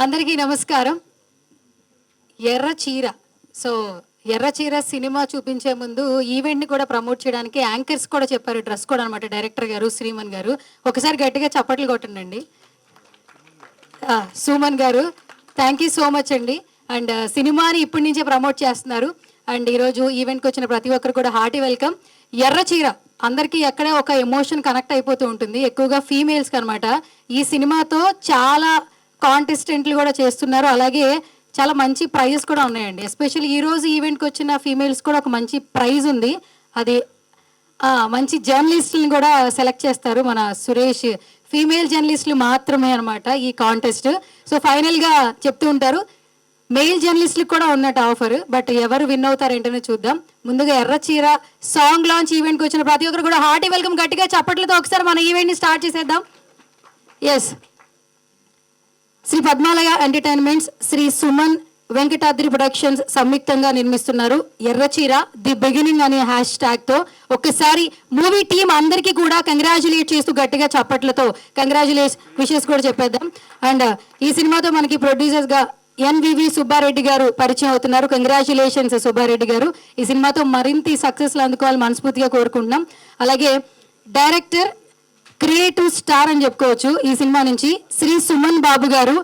అందరికీ నమస్కారం. ఎర్ర చీర. సో ఎర్ర చీర సినిమా చూపించే ముందు ఈవెంట్ని కూడా ప్రమోట్ చేయడానికి యాంకర్స్ కూడా చెప్పారు డ్రెస్ కోడ్ అనమాట. డైరెక్టర్ గారు శ్రీమన్ గారు ఒకసారి గట్టిగా చప్పట్లు కొట్టండి. సుమన్ గారు థ్యాంక్ యూ సో మచ్ అండి. అండ్ సినిమాని ఇప్పటి నుంచే ప్రమోట్ చేస్తున్నారు. అండ్ ఈరోజు ఈవెంట్కి వచ్చిన ప్రతి ఒక్కరు కూడా హార్టీ వెల్కమ్. ఎర్ర చీర అందరికీ ఎక్కడే ఒక ఎమోషన్ కనెక్ట్ అయిపోతూ ఉంటుంది, ఎక్కువగా ఫీమేల్స్కి అనమాట. ఈ సినిమాతో చాలా కాంటెస్టెంట్లు కూడా చేస్తున్నారు, అలాగే చాలా మంచి ప్రైజెస్ కూడా ఉన్నాయండి. ఎస్పెషల్లీ ఈరోజు ఈవెంట్కి వచ్చిన ఫీమేల్స్ కూడా ఒక మంచి ప్రైజ్ ఉంది. అది మంచి జర్నలిస్టులను కూడా సెలెక్ట్ చేస్తారు మన సురేష్. ఫీమేల్ జర్నలిస్టులు మాత్రమే అనమాట ఈ కాంటెస్ట్. సో ఫైనల్గా చెప్తూ ఉంటారు మెయిల్ జర్నలిస్టులకు కూడా ఉన్నట్టు ఆఫర్. బట్ ఎవరు విన్ అవుతారేంటనే చూద్దాం. ముందుగా ఎర్ర చీర సాంగ్ లాంచ్ ఈవెంట్కి వచ్చిన ప్రతి ఒక్కరు కూడా హార్టీ వెల్కమ్. గట్టిగా చప్పట్లతో ఒకసారి మన ఈవెంట్ని స్టార్ట్ చేసేద్దాం. Yes, Shri Padmalaya entertainments, Shri Suman Venkatadri productions సంయుక్తంగా నిర్మిస్తున్నారు ఎర్ర చీర ది బిగినింగ్ అనే హ్యాష్ ట్యాగ్తో. ఒక్కసారి మూవీ టీం అందరికీ కూడా కంగ్రాచులేట్ చేస్తూ గట్టిగా చప్పట్లతో కంగ్రాచులేట్ విషెస్ కూడా చెప్పేద్దాం. అండ్ ఈ సినిమాతో మనకి ప్రొడ్యూసర్స్గా ఎన్వివి సుబ్బారెడ్డి గారు పరిచయం అవుతున్నారు. కంగ్రాచులేషన్స్ సుబ్బారెడ్డి గారు. ఈ సినిమాతో మరింత సక్సెస్లు అందుకోవాలని మనస్ఫూర్తిగా కోరుకుంటున్నాం. అలాగే డైరెక్టర్ క్రియేటివ్ స్టార్ అని చెప్పుకోవచ్చు ఈ సినిమా నుంచి శ్రీ సుమన్ బాబు గారు,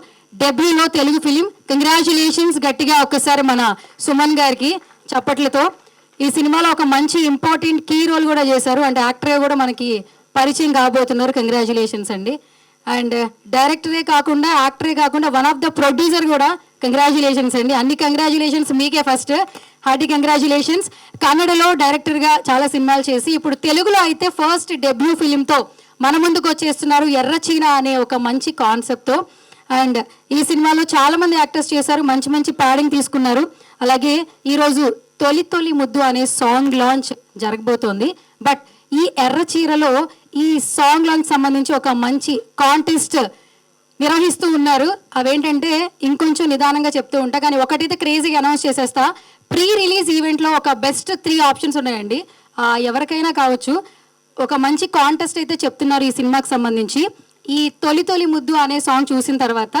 డెబ్యూలో తెలుగు ఫిలిం. కంగ్రాచులేషన్స్ గట్టిగా ఒక్కసారి మన సుమన్ గారికి చప్పట్లతో. ఈ సినిమాలో ఒక మంచి ఇంపార్టెంట్ కీ రోల్ కూడా చేశారు, అంటే యాక్టర్గా కూడా మనకి పరిచయం కాబోతున్నారు. కంగ్రాచులేషన్స్ అండి. అండ్ డైరెక్టరే కాకుండా యాక్టరే కాకుండా వన్ ఆఫ్ ద ప్రొడ్యూసర్ కూడా కంగ్రాచులేషన్స్ అండి. అన్ని కంగ్రాచులేషన్స్ మీకే ఫస్ట్, హార్టీ కంగ్రాచులేషన్స్. కన్నడలో డైరెక్టర్గా చాలా సినిమాలు చేసి ఇప్పుడు తెలుగులో అయితే ఫస్ట్ డెబ్యూ ఫిలింతో మన ముందుకు వచ్చేస్తున్నారు ఎర్ర చీర అనే ఒక మంచి కాన్సెప్ట్తో. అండ్ ఈ సినిమాలో చాలామంది యాక్టర్స్ చేశారు, మంచి మంచి ప్యాడింగ్ తీసుకున్నారు. అలాగే ఈరోజు తొలి తొలి ముద్దు అనే సాంగ్ లాంచ్ జరగబోతోంది. బట్ ఈ ఎర్ర చీరలో ఈ సాంగ్ లాంచ్ సంబంధించి ఒక మంచి కాంటెస్ట్ నిర్వహిస్తూ ఉన్నారు. అవేంటంటే ఇంకొంచెం నిదానంగా చెప్తూ ఉంటా, కానీ ఒకటైతే క్రేజీగా అనౌన్స్ చేసేస్తా. ప్రీ రిలీజ్ ఈవెంట్లో ఒక బెస్ట్ 3 ఆప్షన్స్ ఉన్నాయండి. ఎవరికైనా కావచ్చు. ఒక మంచి కాంటెస్ట్ అయితే చెప్తున్నారు ఈ సినిమాకి సంబంధించి. ఈ తొలి తొలి ముద్దు అనే సాంగ్ చూసిన తర్వాత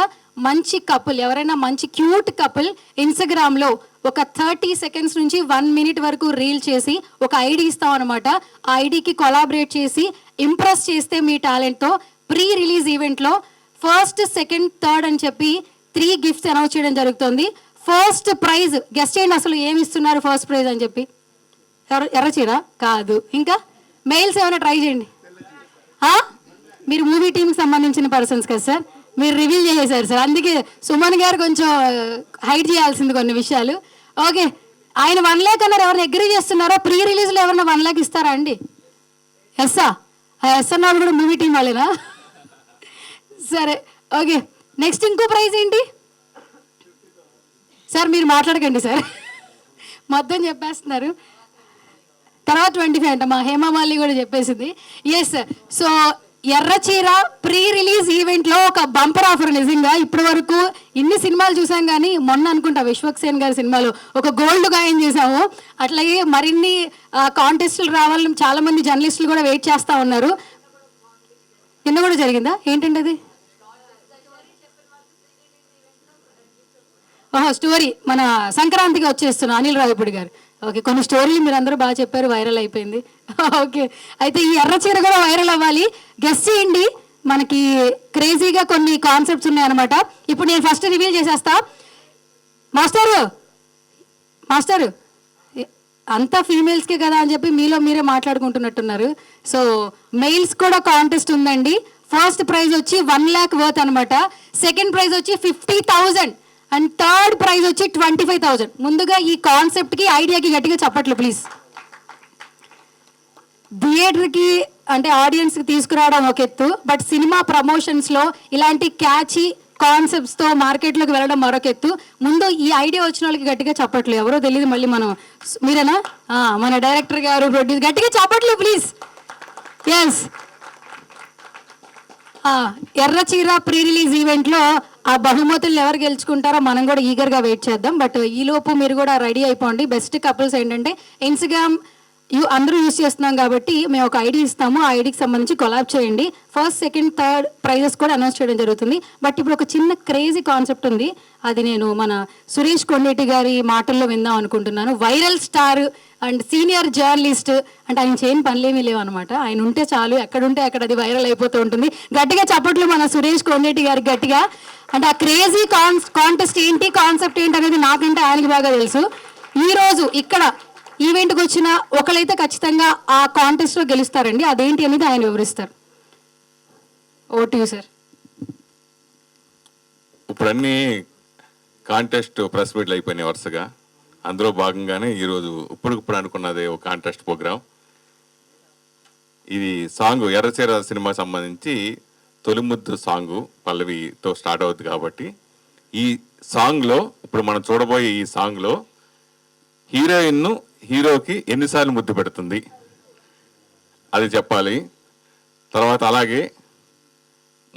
మంచి కపుల్, ఎవరైనా మంచి క్యూట్ కపుల్ ఇన్స్టాగ్రామ్లో ఒక 30 సెకండ్స్ నుంచి 1 మినిట్ వరకు రీల్ చేసి ఒక ఐడి ఇస్తాం అనమాట. ఆ ఐడికి కొలాబరేట్ చేసి ఇంప్రెస్ చేస్తే మీ టాలెంట్తో ప్రీ రిలీజ్ ఈవెంట్లో ఫస్ట్, సెకండ్, థర్డ్ అని చెప్పి 3 గిఫ్ట్స్ అనౌన్స్ చేయడం జరుగుతుంది. ఫస్ట్ ప్రైజ్ గెస్ట్ చేయండి, అసలు ఏమి ఇస్తున్నారు ఫస్ట్ ప్రైజ్ అని చెప్పి. ఎర్ర చీర కాదు, ఇంకా మెయిల్స్ ఏమైనా ట్రై చేయండి. మీరు మూవీ టీంకి సంబంధించిన పర్సన్స్ కదా సార్, మీరు రివీల్ చేసేసారు సార్, అందుకే సుమన్ గారు కొంచెం హైడ్ చేయాల్సింది కొన్ని విషయాలు. ఓకే, ఆయన 1 లాక్ అన్నారు, ఎవరిని అగ్రీ చేస్తున్నారో ప్రీ రిలీజ్లో ఎవరైనా 1 లాక్ ఇస్తారా అండి? ఎస్సా ఎస్ అన్నారు కూడా మూవీ టీం వాళ్ళేనా? సరే ఓకే, నెక్స్ట్ ఇంకో ప్రైజ్ ఏంటి సార్? మీరు మాట్లాడకండి సార్, మొత్తం చెప్పేస్తున్నారు. తర్వాత 25 అంట, మా హేమామాలిని కూడా చెప్పేసింది. ఎస్, సో ఎర్ర చీర ప్రీ రిలీజ్ ఈవెంట్లో ఒక బంపర్ ఆఫర్. నిజంగా ఇప్పటి వరకు ఇన్ని సినిమాలు చూసాం, కానీ మొన్న అనుకుంటా విశ్వక్సేన్ గారి సినిమాలో ఒక గోల్డ్ గాయం చేసాము. అట్లాగే మరిన్ని కాంటెస్టులు రావాలని చాలామంది జర్నలిస్టులు కూడా వెయిట్ చేస్తూ ఉన్నారు. నిన్న కూడా జరిగిందా ఏంటంటే అది? స్టోరీ మన సంక్రాంతికి వచ్చేస్తున్నాం అనిల్ రావిపూడి గారు. ఓకే, కొన్ని స్టోరీలు మీరు అందరూ బాగా చెప్పారు, వైరల్ అయిపోయింది. ఓకే, అయితే ఈ ఎర్ర చీర కూడా వైరల్ అవ్వాలి. గెస్ట్ చేయండి, మనకి క్రేజీగా కొన్ని కాన్సెప్ట్స్ ఉన్నాయన్నమాట. ఇప్పుడు నేను ఫస్ట్ రివీల్ చేసేస్తా. మాస్టరు అంతా ఫీమేల్స్కే కదా అని చెప్పి మీలో మీరే మాట్లాడుకుంటున్నట్టున్నారు. సో మెయిల్స్ కూడా కాంటెస్ట్ ఉందండి. ఫస్ట్ ప్రైజ్ వచ్చి 1 లాక్ వర్త్ అనమాట. సెకండ్ ప్రైజ్ వచ్చి 50,000 అండ్ థర్డ్ ప్రైజ్ వచ్చి 25,000. ముందుగా ఈ కాన్సెప్ట్కి, ఐడియాకి గట్టిగా చప్పట్లు ప్లీజ్. థియేటర్కి అంటే ఆడియన్స్కి తీసుకురావడం ఒక ఎత్తు, బట్ సినిమా ప్రమోషన్స్లో ఇలాంటి క్యాచీ కాన్సెప్ట్స్తో మార్కెట్లోకి వెళ్ళడం మరొక ఎత్తు. ముందు ఈ ఐడియా వచ్చిన వాళ్ళకి గట్టిగా చప్పట్లు. ఎవరో తెలియదు, మళ్ళీ మనం మీరేనా? మన డైరెక్టర్ గారు, ప్రొడ్యూసర్, గట్టిగా చప్పట్లు ప్లీజ్. ఎస్, ఎర్ర చీర ప్రీ రిలీజ్ ఈవెంట్లో ఆ బహుమతులు ఎవరు గెలుచుకుంటారో మనం కూడా ఈగర్గా వెయిట్ చేద్దాం. బట్ ఈలోపు మీరు కూడా రెడీ అయిపోండి. బెస్ట్ కపుల్స్ ఏంటంటే ఇన్స్టాగ్రామ్ అందరూ యూజ్ చేస్తున్నాం కాబట్టి మేము ఒక ఐడి ఇస్తాము. ఆ ఐడికి సంబంధించి కొలాబ్ చేయండి. ఫస్ట్, సెకండ్, థర్డ్ ప్రైజెస్ కూడా అనౌన్స్ చేయడం జరుగుతుంది. బట్ ఇప్పుడు ఒక చిన్న క్రేజీ కాన్సెప్ట్ ఉంది. అది నేను మన సురేష్ కొండేటి గారి మాటల్లో విందాం అనుకుంటున్నాను. Viral star and senior journalist అంటే ఆయన చేయని పనులేమీ లేవు అనమాట. ఆయన ఉంటే చాలు, ఎక్కడుంటే అక్కడ అది వైరల్ అయిపోతూ ఉంటుంది. గట్టిగా చప్పట్లు మన సురేష్ కొండేటి గారికి గట్టిగా. అంటే ఆ క్రేజీ కాంటెస్ట్ ఏంటి, కాన్సెప్ట్ ఏంటి అనేది నాకంటే ఆయనకి బాగా తెలుసు. ఈరోజు ఇక్కడ ఈవెంట్కి వచ్చిన ఒకరైతే ఖచ్చితంగా ఆ కాంటెస్ట్లో గెలుస్తారండి. అదేంటి అనేది ఆయన వివరిస్తారు. Vote you sir. ఇప్పుడు అన్ని కాంటెస్ట్ ప్రెస్ మీట్లు అయిపోయినాయి వరుసగా. అందులో భాగంగానే ఈరోజు ఇప్పుడు అనుకున్నది ఒక కాంటెస్ట్ ప్రోగ్రామ్. ఇది సాంగ్ ఎర్రచీర సినిమాకి సంబంధించి తొలిముద్దు సాంగ్ పల్లవితో స్టార్ట్ అవుతుంది. కాబట్టి ఈ సాంగ్లో ఇప్పుడు మనం చూడబోయే ఈ సాంగ్లో హీరోయిన్ను హీరోకి ఎన్నిసార్లు ముద్దు పెడుతుంది అది చెప్పాలి. తర్వాత అలాగే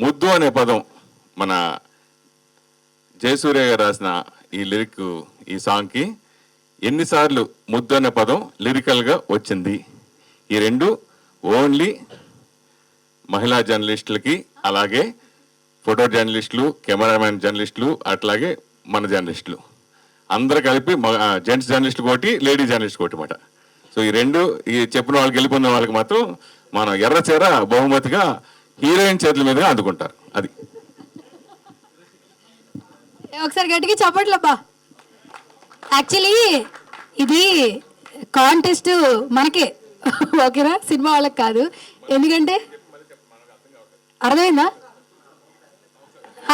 ముద్దు అనే పదం మన జయసూర్య గారు రాసిన ఈ లిరిక్ ఈ సాంగ్కి ఎన్నిసార్లు ముద్దు అనే పదం లిరికల్గా వచ్చింది. ఈ రెండు ఓన్లీ మహిళా జర్నలిస్టులకి, అలాగే ఫోటో జర్నలిస్టులు, కెమెరామెన్ జర్నలిస్టులు, అట్లాగే మన జర్నలిస్టులు అందరూ కలిపి జెంట్స్ జర్నలిస్ట్ కోటి, లేడీ జర్నలిస్ట్ కోటి మాట. సో ఈ రెండు ఈ చెప్పిన వాళ్ళకి వెళ్ళిపోయిన వాళ్ళకి మాత్రం మనం ఎర్రచీర బహుమతిగా హీరోయిన్ చేతుల మీదుగా అందుకుంటారు. అది ఒకసారి గట్టిగా చెప్పట్లేబ్బా. యాక్చువల్లీ ఇది కాంటెస్ట్ మనకే, ఓకేనా, సినిమా వాళ్ళకి కాదు. ఎందుకంటే అర్థమైందా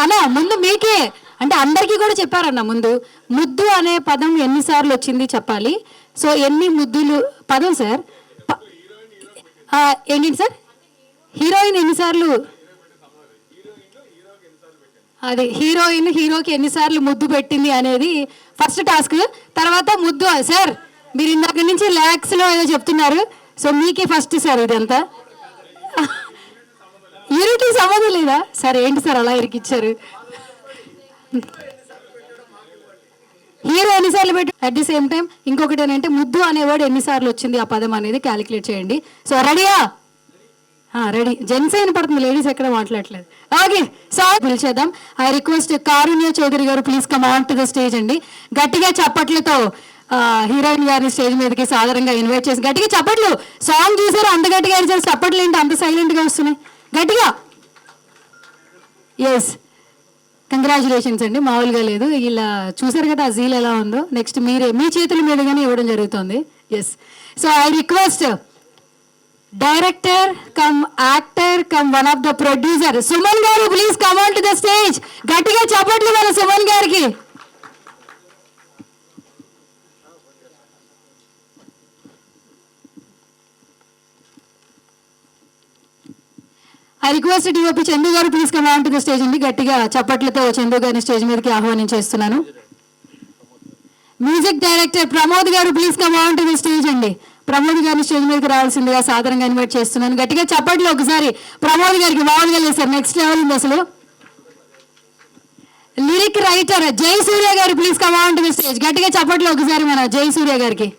అన్నా? ముందు మీకే అంటే అందరికీ కూడా చెప్పారన్న. ముందు ముద్దు అనే పదం ఎన్నిసార్లు వచ్చింది చెప్పాలి. సో ఎన్ని ముద్దులు పదం సార్? ఏంటి సార్? హీరోయిన్ ఎన్నిసార్లు, అది హీరోయిన్ హీరోకి ఎన్నిసార్లు ముద్దు పెట్టింది అనేది ఫస్ట్ టాస్క్. తర్వాత ముద్దు సార్ మీరు ఇందాక నుంచి ల్యాక్స్లో ఏదో చెప్తున్నారు. సో మీకే ఫస్ట్ సార్ ఇదంతా. యూనిటీ సంబంధం లేదా సార్? ఏంటి సార్ అలా ఇరికిచ్చారు? హీరో ఎన్నిసార్లు పెట్టి అట్ ది సేమ్ టైం ఇంకొకటి ఏంటంటే ముద్దు అనేవాడు ఎన్నిసార్లు వచ్చింది ఆ పదం అనేది క్యాలిక్యులేట్ చేయండి. సో రెడీయా? రెడీ. జెంట్స్ అయిన పడుతుంది, లేడీస్ ఎక్కడ మాట్లాడలేదు. ఓకే, సో పిలిచేద్దాం. I request Karunya Chowdary garu please come on to the stage అండి. గట్టిగా చప్పట్లతో హీరోయిన్ గారిని స్టేజ్ మీదకి సాధారణంగా ఇన్వైట్ చేసి గట్టిగా చప్పట్లు. సాంగ్ చూసారు అంత గట్టిగా అరిచారు, చప్పట్లు ఏంటి అంత సైలెంట్గా వస్తున్నాయి? గట్టిగా. ఎస్, కంగ్రాచులేషన్స్ అండి, మామూలుగా లేదు. ఇలా చూసారు కదా ఆ జీల్ ఎలా ఉందో. నెక్స్ట్ మీరే మీ చేతుల మీదుగానే ఇవ్వడం జరుగుతుంది. Yes, so I request director cum actor cum one of the producer Suman garu please come on to the stage. గట్టిగా చప్పట్లు మన సుమన్ గారికి. ఐ రిక్వెస్ట్ డిఓపి చందు గారు please come on to the stage అండి. గట్టిగా చప్పట్లతో చందు గారిని స్టేజ్ మీదకి ఆహ్వానించేస్తున్నాను. మ్యూజిక్ డైరెక్టర్ ప్రమోద్ గారు please come on to the stage అండి. ప్రమోద్ గారిని స్టేజ్ మీదకి రావాల్సిందిగా సాధారణంగా ఇన్వైట్ చేస్తున్నాను. గట్టిగా చప్పట్లు ఒకసారి ప్రమోద్ గారికి. మామూలుగా లేదు సార్, నెక్స్ట్ లెవెల్ ఉంది అసలు. Lyric writer Jayasurya garu please come on to the stage. గట్టిగా చప్పట్లు ఒకసారి మన జయసూర్య గారికి.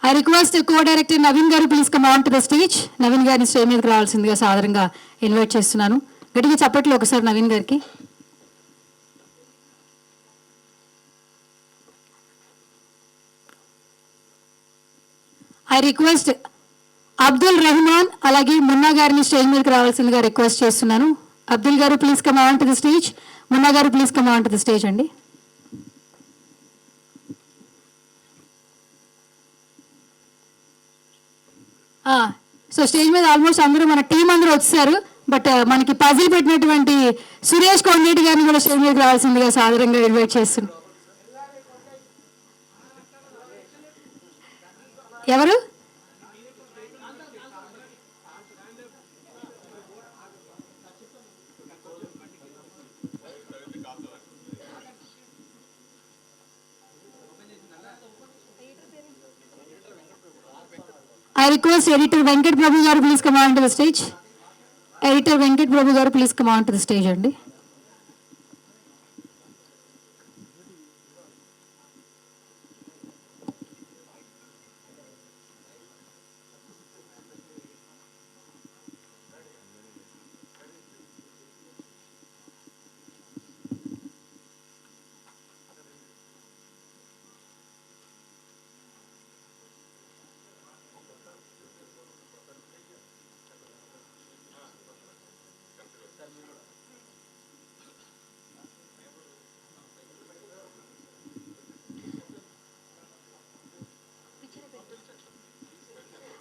I request co director Naveen garu please come on to the stage. Naveen గారిని స్టేజ్ మీదకి రావాల్సిందిగా సాధారణంగా ఇన్వైట్ చేస్తున్నాను. గట్టిగా చప్పట్లు ఒకసారి నవీన్ గారికి. ఐ రిక్వెస్ట్ అబ్దుల్ రెహమాన్ అలాగే మున్నా గారిని స్టేజ్ మీదకి రావాల్సిందిగా రిక్వెస్ట్ చేస్తున్నాను. Abdul garu please come on to the stage. Munna garu please come on to the stage అండి. సో స్టేజ్ మీద ఆల్మోస్ట్ అందరూ మన టీం అందరూ వచ్చేసారు. బట్ మనకి పజిల్ పెట్టినటువంటి సురేష్ కొండేటి గారిని కూడా స్టేజ్ మీదకి రావాల్సిందిగా సాధారణంగా ఇన్వైట్ చేస్తున్నాం. ఎవరు? I request editor Venkat Prabhu garu please come on to the stage. Editor Venkat Prabhu garu please come on to the stage అండి.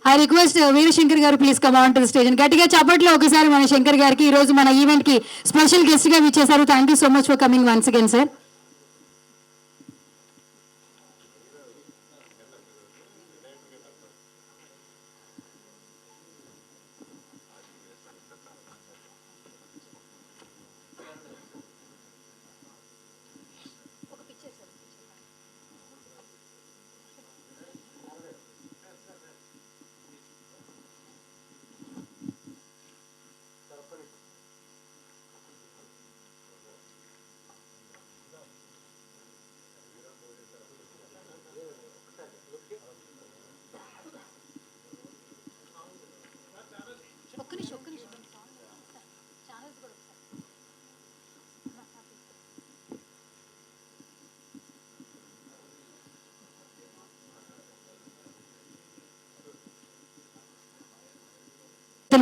I request Veerashankar garu please come on to the stage. గట్టిగా చప్పట్లో ఒకసారి మన శంకర్ గారికి ఈ రోజు మన ఈవెంట్ కి స్పెషల్ గెస్ట్ గా విచ్చేశారు. Thank you so much for coming once again sir.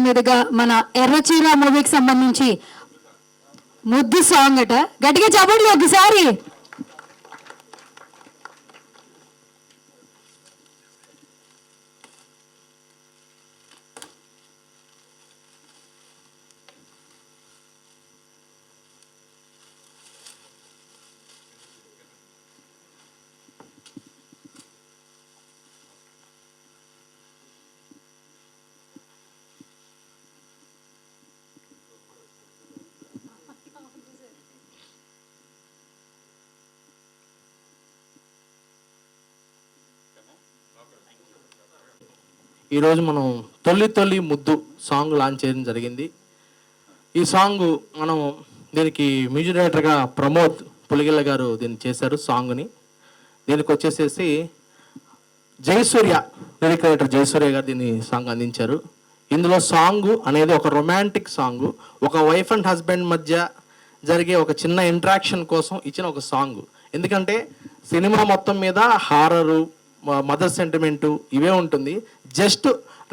మీదుగా మన ఎర్రచీర మూవీకి సంబంధించి ముద్దు సాంగ్ అట. గట్టిగా చెప్పండి ఒకసారి. ఈరోజు మనం తొలి తొలి ముద్దు సాంగ్ లాంచ్ చేయడం జరిగింది. ఈ సాంగ్ మనం దీనికి మ్యూజిక్ డైరెక్టర్గా ప్రమోద్ పులిగిల్ల గారు దీన్ని చేశారు సాంగ్ని. దీనికి వచ్చేసేసి జయసూర్య లిరిక్ రైటర్ జయసూర్య గారు దీన్ని సాంగ్ అందించారు. ఇందులో సాంగ్ అనేది ఒక రొమాంటిక్ సాంగ్, ఒక వైఫ్ అండ్ హస్బెండ్ మధ్య జరిగే ఒక చిన్న ఇంట్రాక్షన్ కోసం ఇచ్చిన ఒక సాంగ్. ఎందుకంటే సినిమా మొత్తం మీద హారరు, మదర్ సెంటిమెంటు ఇవే ఉంటుంది. జస్ట్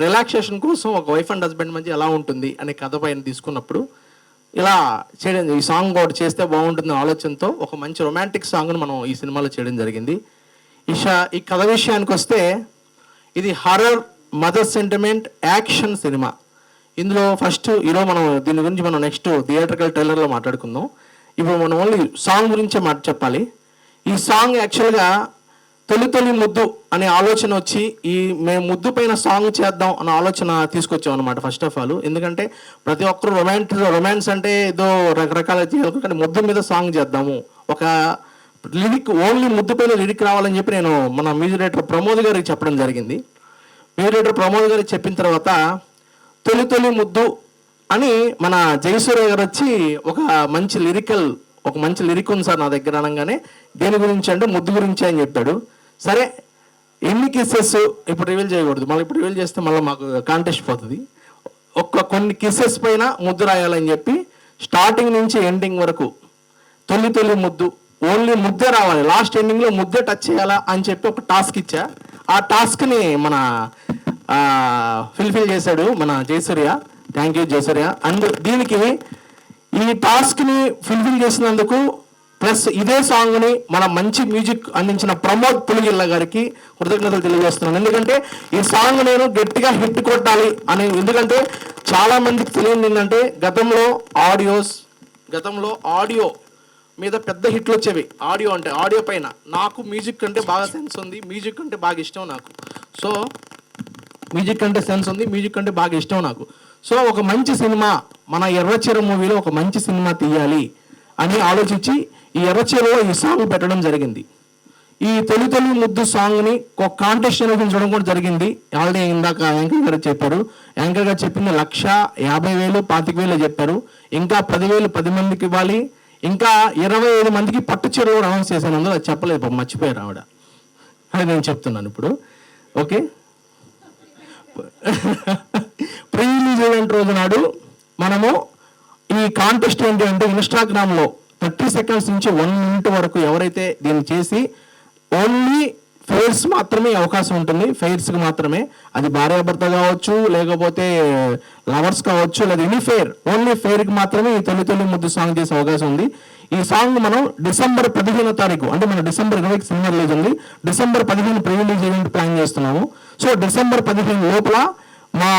రిలాక్సేషన్ కోసం ఒక వైఫ్ అండ్ హస్బెండ్ మధ్య ఎలా ఉంటుంది అనే కథ పైన తీసుకున్నప్పుడు ఇలా చేయడం, ఈ సాంగ్ ఒకటి చేస్తే బాగుంటుంది ఆలోచనతో ఒక మంచి రొమాంటిక్ సాంగ్ను మనం ఈ సినిమాలో చేయడం జరిగింది. ఈ కథ విషయానికి వస్తే ఇది horror, mother sentiment, action cinema. ఇందులో ఫస్ట్ ఈరోజు మనం దీని గురించి మనం నెక్స్ట్ థియేటర్కల్ ట్రైలర్లో మాట్లాడుకుందాం. ఇప్పుడు మనం ఓన్లీ సాంగ్ గురించే చెప్పాలి. ఈ సాంగ్ యాక్చువల్గా తొలి తొలి ముద్దు అనే ఆలోచన వచ్చి మేము ముద్దు పైన సాంగ్ చేద్దాం అనే ఆలోచన తీసుకొచ్చాం అనమాట ఫస్ట్ ఆఫ్ ఆల్. ఎందుకంటే ప్రతి ఒక్కరు రొమాన్స్ అంటే ఏదో రకరకాల చేయాలి, కానీ ముద్దు మీద సాంగ్ చేద్దాము, ఒక లిరిక్ ఓన్లీ ముద్దు పైన లిరిక్ రావాలని చెప్పి నేను మన మ్యూజిక్ డైరెక్టర్ ప్రమోద్ గారికి చెప్పడం జరిగింది. మ్యూజిక్ డైరెక్టర్ ప్రమోద్ గారికి చెప్పిన తర్వాత తొలి తొలి ముద్దు అని మన జయసూర్య గారు వచ్చి ఒక మంచి లిరిక్ ఉంది సార్ నా దగ్గర అనగానే, దేని గురించి అంటే ముద్దు గురించి అని చెప్పాడు. సరే ఎన్ని కిస్సెస్ ఇప్పుడు రివీల్ చేయకూడదు, మళ్ళీ ఇప్పుడు రివీల్ చేస్తే మళ్ళీ మాకు కాంటెస్ట్ పోతుంది. కొన్ని కిస్సెస్ పైన ముద్దు రాయాలని చెప్పి స్టార్టింగ్ నుంచి ఎండింగ్ వరకు తొలి తొలి ముద్దు, ఓన్లీ ముద్దే రావాలి, లాస్ట్ ఎండింగ్లో ముద్దే టచ్ చేయాలా అని చెప్పి ఒక టాస్క్ ఇచ్చా. ఆ టాస్క్ని మన ఫుల్ఫిల్ చేశాడు మన Jayasurya. Thank you Jayasurya. And దీనికి ఈ టాస్క్ని ఫుల్ఫిల్ చేసినందుకు ప్లస్ ఇదే సాంగ్ని మన మంచి మ్యూజిక్ అందించిన ప్రమోద్ పులిగిల్ల గారికి కృతజ్ఞతలు తెలియజేస్తున్నాను. ఎందుకంటే ఈ సాంగ్ నేను గట్టిగా హిట్ కొట్టాలి అని, ఎందుకంటే చాలా మందికి తెలియదు ఏంటంటే గతంలో ఆడియో మీద పెద్ద హిట్లు వచ్చేవి. ఆడియో పైన నాకు మ్యూజిక్ అంటే బాగా సెన్స్ ఉంది, మ్యూజిక్ అంటే బాగా ఇష్టం నాకు. సో మ్యూజిక్ అంటే సెన్స్ ఉంది, మ్యూజిక్ అంటే బాగా ఇష్టం నాకు. సో ఒక మంచి సినిమా, మన ఎర్రచీర మూవీలో ఒక మంచి సినిమా తీయాలి అని ఆలోచించి ఈ ఎర్రచీరలో ఈ సాంగ్ పెట్టడం జరిగింది. ఈ తొలి తొలి ముద్దు సాంగ్ని ఒక కాంటెస్ట్ నిర్వహించడం కూడా జరిగింది. ఆల్రెడీ ఇందాక యాంకర్ గారు చెప్పారు. యాంకర్ గారు చెప్పింది 1,50,000 25,000 చెప్పారు. ఇంకా 10,000 10 మందికి ఇవ్వాలి. ఇంకా 25 మందికి పట్టు చీరలు కూడా అనౌన్స్ చేశాను. అందులో అది చెప్పలేదు, పాపం మర్చిపోయారు ఆవిడ. అది నేను చెప్తున్నాను ఇప్పుడు. ఓకే, ప్రీ రిలీజ్ ఈవెంట్ రోజు నాడు మనము ఈ కాంటెస్ట్ ఏంటి అంటే ఇన్స్టాగ్రామ్లో 30 సెకండ్స్ నుంచి 1 మినిట్ వరకు ఎవరైతే దీన్ని చేసి ఓన్లీ ఫెయిర్స్ మాత్రమే అవకాశం ఉంటుంది. ఫెయిర్స్కి మాత్రమే, అది భార్యాభర్త కావచ్చు, లేకపోతే లవర్స్ కావచ్చు, లేదా ఎనీ ఫెయిర్, ఓన్లీ ఫెయిర్కి మాత్రమే ఈ తొలి తొలి ముద్దు సాంగ్ చేసే అవకాశం ఉంది. ఈ సాంగ్ మనం డిసెంబర్ 15వ తారీఖు, అంటే మన డిసెంబర్ 20కి సినిమా రిలీజ్ ఉంది, December 15 pre release event plan చేస్తున్నాము. సో డిసెంబర్ 15 లోపల మా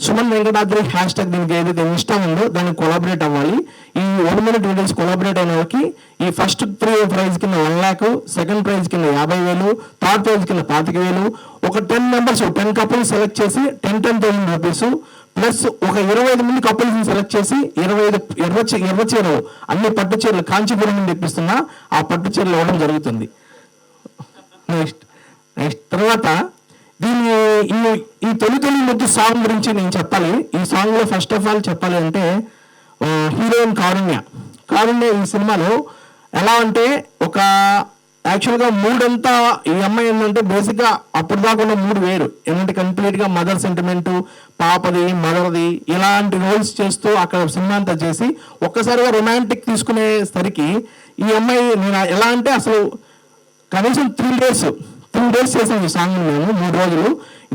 సుమన్ వెంకటాద్రి #, దీనికి ఏదైతే ఇన్స్టా ఉందో దానికి కొలాబరేట్ అవ్వాలి. ఈ 1 మినిట్ వీడియోస్ కొలాబరేట్ అయిన వాళ్ళకి ఈ ఫస్ట్ ప్రైజ్ కింద 1 lakh, సెకండ్ ప్రైజ్ కింద 50,000, థర్డ్ ప్రైజ్ కింద 25,000, ఒక 10 మెంబర్స్ 10 కపుల్స్ సెలెక్ట్ చేసి 10,000 రూపీస్, ప్లస్ ఒక 25 మంది కపుల్స్ని సెలెక్ట్ చేసి 25 ఎర్ర చీరలు, అన్ని పట్టు చీరలు కాంచీపురం నుండి తెప్పిస్తున్నా ఆ పట్టు చీరలు ఇవ్వడం జరుగుతుంది. నెక్స్ట్ తర్వాత దీన్ని ఈ తొలి తొలి ముద్దు సాంగ్ గురించి నేను చెప్పాలి. ఈ సాంగ్లో ఫస్ట్ ఆఫ్ ఆల్ చెప్పాలి అంటే హీరోయిన్ కారుణ్య ఈ సినిమాలో ఎలా అంటే ఒక యాక్చువల్గా మూడంతా ఈ అమ్మాయి ఏంటంటే బేసిక్గా అప్పుడు దాకా ఉన్న మూడు వేరు. ఏంటంటే కంప్లీట్గా మదర్ సెంటిమెంటు, పాపది, మదర్ది, ఇలాంటి రోల్స్ చేస్తూ అక్కడ సినిమా అంతా చేసి ఒక్కసారిగా రొమాంటిక్ తీసుకునేసరికి ఈ అమ్మాయి నేను ఎలా అంటే అసలు కనీసం 3 days చేసాం ఈ సాంగ్. మేము 3 రోజులు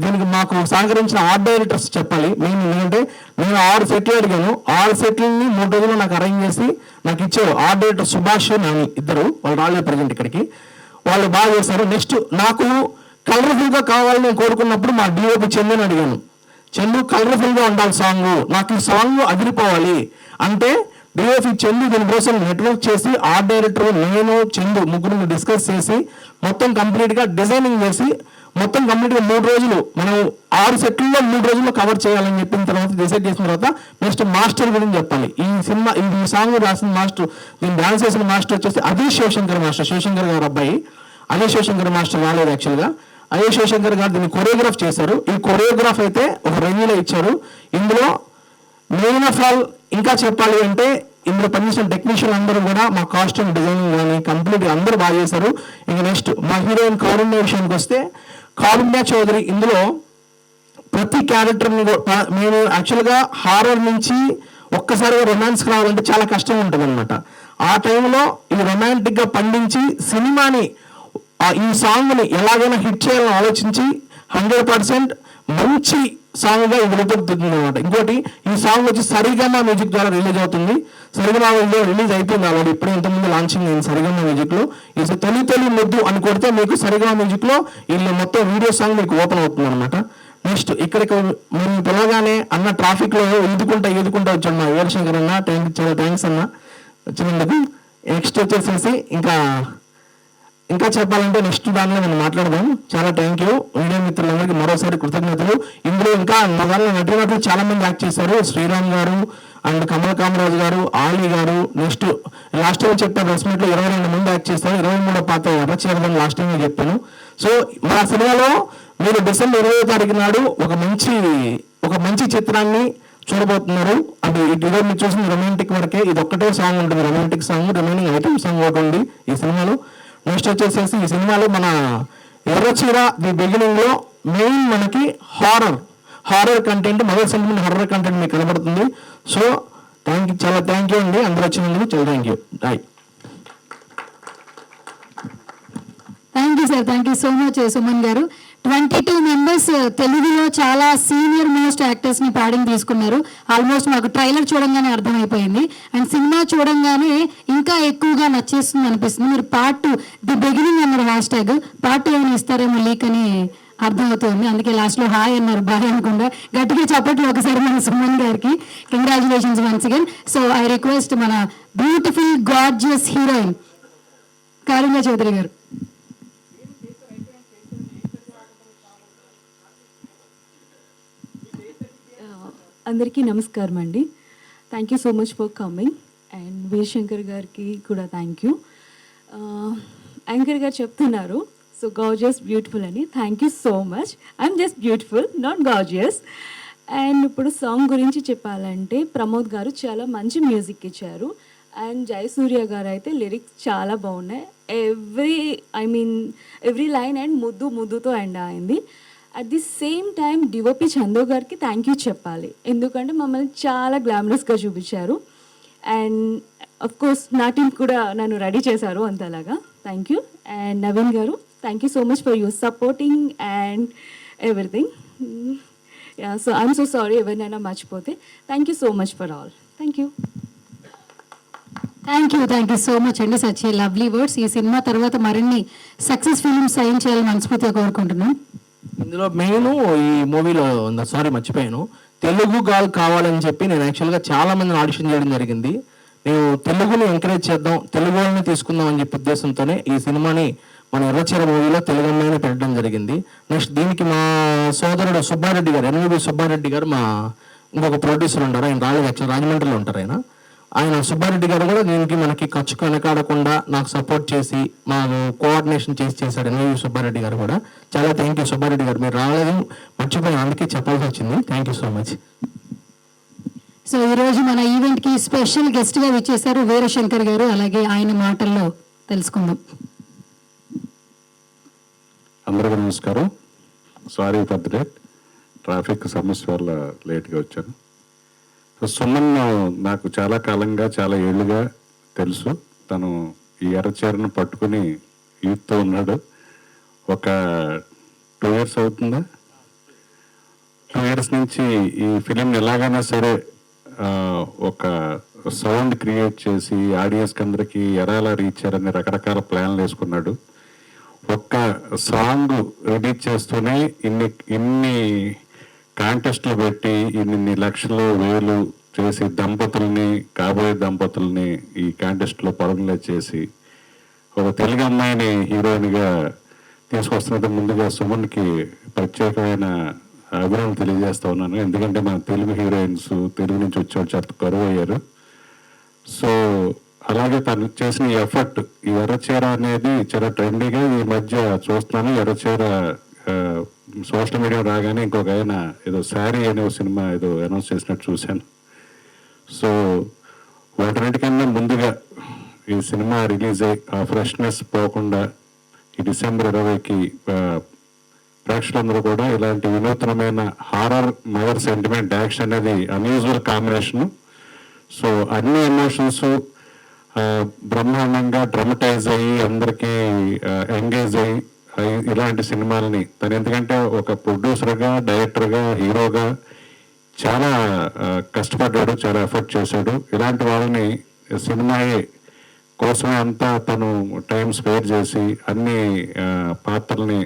దీనికి మాకు సహకరించిన ఆర్ట్ డైరెక్టర్స్ చెప్పాలి. మెయిన్ ఏంటంటే నేను 6 సెట్లు అడిగాను. 6 సెట్లని 3 రోజుల్లో నాకు అరేంజ్ చేసి నాకు ఇచ్చారు. ఆర్ట్ డైరెక్టర్ సుభాష్, నాని ఇద్దరు, వాళ్ళు రాలేదు ప్రజెంట్ ఇక్కడికి, వాళ్ళు బాగా చేశారు. నెక్స్ట్ నాకు కలర్ఫుల్గా కావాలని నేను కోరుకున్నప్పుడు మా డిఓపి చందుని అడిగాను. చందు కలర్ఫుల్గా ఉండాలి సాంగ్, నాకు ఈ సాంగ్ అదిరిపోవాలి అంటే డిఓపి చందు దీనికోసం నెట్వర్క్ చేసి ఆర్ట్ డైరెక్టర్ నేను చందు ముగ్గురు డిస్కస్ చేసి మొత్తం కంప్లీట్గా డిజైనింగ్ చేసి మొత్తం కంప్లీట్గా 3 రోజులు మనం 6 సెట్లలో 3 రోజుల్లో కవర్ చేయాలని చెప్పిన తర్వాత డిసైడ్ చేసిన తర్వాత నెక్స్ట్ మాస్టర్ గురించి చెప్పాలి. ఈ సాంగ్ రాసిన మాస్టర్, దీన్ని డాన్స్ చేసిన మాస్టర్ వచ్చేసి అదే శివశంకర్ మాస్టర్, శివశంకర్ గారు అబ్బాయి. అదే శివశంకర్ మాస్టర్ రాలేదు యాక్చువల్గా. అదే శివశంకర్ గారు దీన్ని కొరియోగ్రాఫ్ చేశారు. ఈ కొరియోగ్రాఫ్ అయితే ఒక రివ్యూలో ఇచ్చారు. ఇందులో మెయిన్ ఆఫ్ ఆల్ ఇంకా చెప్పాలి అంటే ఇందులో పనిచేసిన టెక్నీషియన్ అందరూ కూడా మా కాస్ట్యూమ్ డిజైనింగ్ కానీ కంప్లీట్గా అందరూ బాగా చేశారు. ఇంకా నెక్స్ట్ మా హీరోయిన్ కారుణ్య విషయానికి వస్తే కారుణ్య చౌదరి ఇందులో ప్రతి క్యారెక్టర్ని మేము యాక్చువల్గా హారర్ నుంచి ఒక్కసారిగా రొమాన్స్కి రావాలంటే చాలా కష్టం ఉంటుంది అనమాట. ఆ టైంలో ఈ రొమాంటిక్గా పండించి సినిమాని ఈ సాంగ్ని ఎలాగైనా హిట్ చేయాలని ఆలోచించి 100% మంచి సాంగ్గా ఇది రూపొందుతుంది అనమాట. ఇంకోటి ఈ సాంగ్ వచ్చి సరిగమ మ్యూజిక్ ద్వారా రిలీజ్ అవుతుంది. సరిగమ రిలీజ్ అయిపోయింది ఆల్రెడీ, ఇప్పుడే ఇంతకుముందు లాంచింగ్ అయింది సరిగమ మ్యూజిక్లో. ఇది తొలి తొలి ముద్దు అని కొడితే మీకు సరిగమ మ్యూజిక్లో వీళ్ళు మొత్తం వీడియో సాంగ్ మీకు ఓపెన్ అవుతుంది అనమాట. నెక్స్ట్ ఇక్కడికి మేము పిలవగానే అన్న ట్రాఫిక్లో ఈదుకుంటా వచ్చాడు మా వీరశంకర్ అన్న. చాలా థ్యాంక్స్ అన్న వచ్చినందుకు. నెక్స్ట్ వచ్చేసేసి ఇంకా చెప్పాలంటే నెక్స్ట్ దానిలో మనం మాట్లాడదాం. చాలా థ్యాంక్ యూ మీడియా మిత్రులందరికీ మరోసారి కృతజ్ఞతలు. ఇందులో ఇంకా మా దానిలో నటులు చాలా మంది యాక్ట్ చేశారు. శ్రీరామ్ గారు అండ్ కమల్ కామరాజు గారు, ఆలీ గారు. నెక్స్ట్ లాస్ట్ టైం చెప్పాను ప్రెస్ మీట్లో 22 మంది యాక్ట్ చేస్తారు. 23వ పాత్ర ఎర్ర చీరదని లాస్ట్ టైం చెప్పాను. సో మా సినిమాలో మీరు డిసెంబర్ 20వ తారీఖు నాడు ఒక మంచి చిత్రాన్ని చూడబోతున్నారు. అది ఈరోజు మీరు చూసిన రొమాంటిక్ వరకే, ఇది ఒక్కటే సాంగ్ ఉంటుంది romantic song, remaining item song ఒకటి ఉంది ఈ సినిమాలో. నెక్స్ట్ వచ్చేసేసి ఈ సినిమాలో మన ఎర్రచీర ది బిగినింగ్ లో మెయిన్ మనకి horror content, mother sentiment horror content మీకు కనబడుతుంది. సో చాలా థ్యాంక్ యూ అండి అందరూ వచ్చినందుకు. చాలా thank you. Bye. Thank you sir, thank you so much Suman garu. 22 members తెలుగులో చాలా సీనియర్ మోస్ట్ యాక్టర్స్ని ప్యాడింగ్ తీసుకున్నారు. ఆల్మోస్ట్ మాకు ట్రైలర్ చూడంగానే అర్థమైపోయింది. అండ్ సినిమా చూడంగానే ఇంకా ఎక్కువగా నచ్చేస్తుంది అనిపిస్తుంది. మీరు పార్ట్ 2 ది బిగినింగ్ అన్నారు, పార్ట్ 2 ఏమైనా ఇస్తారేమో లీక్ అని అర్థమవుతుంది. అందుకే లాస్ట్లో హాయ్ అన్నారు, బాయ్ అనుకుండా. గట్టిగా చెప్పట్లు ఒకసారి మన సుమన్ గారికి. Congratulations once again. So I request మన బ్యూటిఫుల్ గార్జియస్ హీరోయిన్ కారుణ్య చౌదరి గారు. అందరికీ నమస్కారం అండి. Thank you so much for coming. And Veerashankar గారికి కూడా థ్యాంక్ యూ. యాంకర్ గారు చెప్తున్నారు సో గార్జియస్ బ్యూటిఫుల్ అని. Thank you so much. I'm just beautiful, not gorgeous. And ఇప్పుడు సాంగ్ గురించి చెప్పాలంటే ప్రమోద్ గారు చాలా మంచి మ్యూజిక్ ఇచ్చారు. అండ్ జయసూర్య గారు అయితే లిరిక్స్ చాలా బాగున్నాయి. ఎవ్రీ లైన్ అండ్ ముద్దుతో ఎండ్ అయింది. At the same time DOP Chandu గారికి థ్యాంక్ యూ చెప్పాలి, ఎందుకంటే మమ్మల్ని చాలా గ్లామరస్గా చూపించారు. అండ్ అఫ్ కోర్స్ నా టీం కూడా నన్ను రెడీ చేశారు అంతలాగా. Thank you. And Naveen garu, thank you so much for your supporting and everything. So I'm so sorry ఎవరినైనా మర్చిపోతే. Thank you so much for all. Thank you. Thank you so much అండి. Such a lovely words. ఈ సినిమా తర్వాత మరిన్ని success films sign చేయాలని మనస్ఫూర్తిగా కోరుకుంటున్నాం. ఇందులో మెయిన్ ఈ మూవీలో మర్చిపోయాను, తెలుగు గాల్ కావాలని చెప్పి నేను యాక్చువల్గా చాలా మందిని ఆడిషన్ చేయడం జరిగింది. నేను తెలుగుని ఎంకరేజ్ చేద్దాం, తెలుగు వాళ్ళని తీసుకుందాం అని చెప్పి ఉద్దేశంతోనే ఈ సినిమాని మన ఎర్రచీర మూవీలో తెలుగు అమ్మాయిని పెట్టడం జరిగింది. నెక్స్ట్ దీనికి మా సోదరుడు సుబ్బారెడ్డి గారు, ఎన్వీబీ సుబ్బారెడ్డి గారు, మా ఇంకొక ప్రొడ్యూసర్ ఉంటారు, ఆయన రాలేదు, యాక్చువల్ రాజమండ్రిలో ఉంటారు ఆయన సుబ్బారెడ్డి గారు కూడా దీనికి మనకి ఖర్చు వెనకాడకుండా నాకు సపోర్ట్ చేసి మాకు కోఆర్డినేషన్ చేశాడు. ఎన్వీబీ సుబ్బారెడ్డి గారు కూడా చాలా థ్యాంక్ యూ సుబ్బారెడ్డి గారు. మీరు రాలేదు, మర్చిపోయిన అందుకే చెప్పాల్సి వచ్చింది. Thank you so much. So ఈరోజు మన ఈవెంట్కి స్పెషల్ గెస్ట్గా విచ్చేశారు వీరశంకర్ గారు. అలాగే ఆయన మాటల్లో తెలుసుకుందాం. అందరికీ నమస్కారం. Sorry for the late, traffic సమస్య వల్ల లేట్గా వచ్చాను. సో సుమన్ నాకు చాలా కాలంగా, చాలా ఏళ్ళుగా తెలుసు. తను ఈ ఎర్రచీరను పట్టుకుని యూత్తో ఉన్నాడు. ఒక 2 years అవుతుందా, 2 years నుంచి ఈ ఫిలింని ఎలాగైనా సరే ఒక సౌండ్ క్రియేట్ చేసి ఆడియన్స్కి అందరికీ ఎలా రీచ్ చేయాలని రకరకాల ప్లాన్లు వేసుకున్నాడు. ఒక్క సాంగ్ రిలీజ్ చేస్తూనే ఇన్ని కాంటెస్ట్లు పెట్టి ఇన్ని లక్షలు వేలు చేసి కాబోయే దంపతుల్ని ఈ కాంటెస్ట్లో పరుగులే చేసి ఒక తెలుగు అమ్మాయిని హీరోయిన్గా తీసుకొస్తున్నట్టు ముందుగా సుమన్కి ప్రత్యేకమైన అభినందనలు తెలియజేస్తా ఉన్నాను. ఎందుకంటే మన తెలుగు హీరోయిన్స్ తెలుగు నుంచి వచ్చేవాళ్ళు చాలా కరువు అయ్యారు. సో అలాగే తను చేసిన ఈ ఎఫర్ట్, ఈ ఎర్రచీర అనేది చాలా ట్రెండీగా ఈ మధ్య చూస్తున్నాను. ఎర్రచీర సోషల్ మీడియా రాగానే ఇంకొక ఆయన ఏదో శారీ అనే సినిమా ఏదో అనౌన్స్ చేసినట్టు చూశాను. సో వాటన్నిటికన్నా ముందుగా ఈ సినిమా రిలీజ్ అయ్యి ఆ ఫ్రెష్నెస్ పోకుండా ఈ December 20కి ప్రేక్షకులందరూ కూడా ఇలాంటి వినూత్నమైన హారర్ మదర్ సెంటిమెంట్ యాక్షన్ అనేది అన్యూజువల్ కాంబినేషను. సో అన్ని ఎమోషన్స్ బ్రహ్మాండంగా డ్రమటైజ్ అయ్యి అందరికీ ఎంగేజ్ అయ్యి ఇలాంటి సినిమాలని తను, ఎందుకంటే ఒక ప్రొడ్యూసర్గా, డైరెక్టర్గా, హీరోగా చాలా కష్టపడ్డాడు, చాలా ఎఫర్ట్ చేశాడు. ఇలాంటి వాళ్ళని సినిమా కోసమే అంతా తను టైం స్పేర్ చేసి అన్ని పాత్రల్ని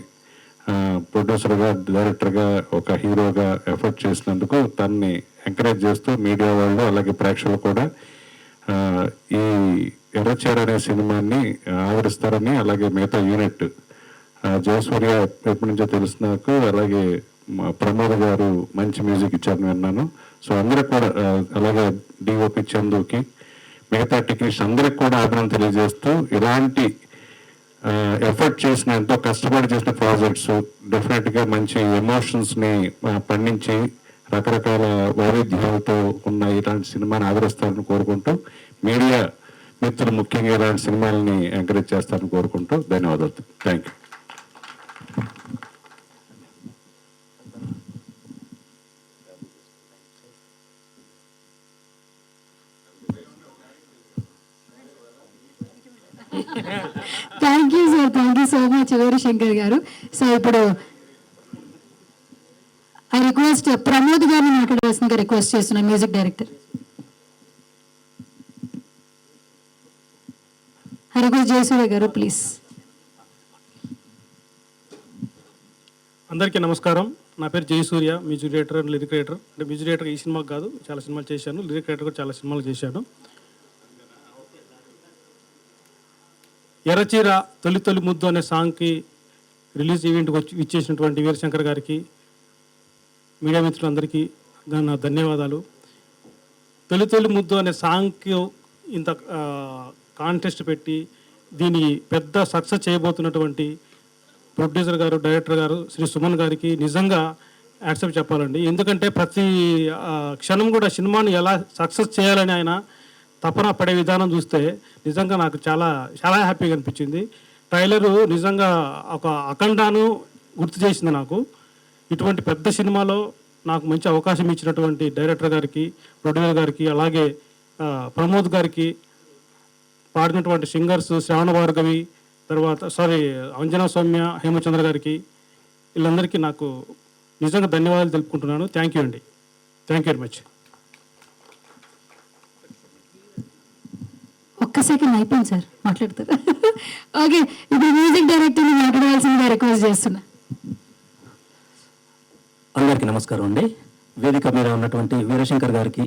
ప్రొడ్యూసర్గా, డైరెక్టర్గా, ఒక హీరోగా ఎఫర్ట్ చేసినందుకు తనని ఎంకరేజ్ చేస్తూ మీడియా వాళ్ళు అలాగే ప్రేక్షకులు కూడా ఈ ఎర్రచీర అనే సినిమాని ఆదరిస్తారని, అలాగే మిగతా యూనిట్ జయసూర్య ఎప్పటి నుంచో తెలుసు నాకు, అలాగే ప్రమోద్ గారు మంచి మ్యూజిక్ ఇచ్చారని విన్నాను. సో అందరికి కూడా, అలాగే డిఓపి చందుకి, మిగతా టెక్నీషియన్ అందరికి కూడా అభినందన తెలియజేస్తూ ఇలాంటి ఎఫర్ట్ చేసిన, ఎంతో కష్టపడి చేసిన ప్రాజెక్ట్స్ డెఫినెట్గా మంచి ఎమోషన్స్ని పండించి రకరకాల వైవిధ్యాలతో ఉన్న ఇలాంటి సినిమాని ఆదరిస్తారని కోరుకుంటూ, మీడియా మిత్రులు ముఖ్యంగా ఇలాంటి సినిమాలని ఎంకరేజ్ చేస్తారని కోరుకుంటూ ధన్యవాదాలు. Thank you. Thank you so much Veerashankar గారు. సో ఇప్పుడు ఐ రిక్వెస్ట్ ప్రమోద్ గారిని మాట్లాడవలసిందిగా రిక్వెస్ట్ చేస్తున్నాను, music director. I request Jayasurya garu please. అందరికీ నమస్కారం. నా పేరు Jayasurya, music director and lyric writer. అంటే మ్యూజిక్ డైరెక్టర్ ఈ సినిమాకి కాదు, చాలా సినిమాలు చేశాను. లిరిక్ రైటర్ కూడా చాలా సినిమాలు చేశాను. ఎర్రచీర తొలి తొలి ముద్దు అనే సాంగ్కి రిలీజ్ ఈవెంట్కి వచ్చి ఇచ్చేసినటువంటి వీరశంకర్ గారికి, మీడియా మిత్రులందరికీ నా ధన్యవాదాలు. తొలి తొలి ముద్దు అనే సాంగ్కి ఇంత కాంటెస్ట్ పెట్టి దీన్ని పెద్ద సక్సెస్ చేయబోతున్నటువంటి ప్రొడ్యూసర్ గారు, డైరెక్టర్ గారు శ్రీ సుమన్ గారికి నిజంగా యాక్సెప్ట్ చెప్పాలండి. ఎందుకంటే ప్రతి క్షణం కూడా సినిమాని ఎలా సక్సెస్ చేయాలని ఆయన తపన పడే విధానం చూస్తే నిజంగా నాకు చాలా చాలా హ్యాపీగా అనిపించింది. ట్రైలరు నిజంగా ఒక అఖండాను గుర్తు చేసింది నాకు. ఇటువంటి పెద్ద సినిమాలో నాకు మంచి అవకాశం ఇచ్చినటువంటి డైరెక్టర్ గారికి, ప్రొడ్యూసర్ గారికి, అలాగే ప్రమోద్ గారికి, పాడినటువంటి సింగర్స్ శ్రావణ భార్గవి, తర్వాత అంజనా సౌమ్య, హేమచంద్ర గారికి, వీళ్ళందరికీ నాకు నిజంగా ధన్యవాదాలు తెలుపుకుంటున్నాను. థ్యాంక్ యూ అండి. Thank you very much. ఒక్క సెకండ్ అయిపోయింది సార్, మాట్లాడతారు. ఓకే, ఇప్పుడు మ్యూజిక్ డైరెక్టర్ని మాట్లాడాల్సిందిగా రిక్వెస్ట్ చేస్తున్నా. అందరికీ నమస్కారం అండి. వేదిక మీద ఉన్నటువంటి వీరశంకర్ గారికి,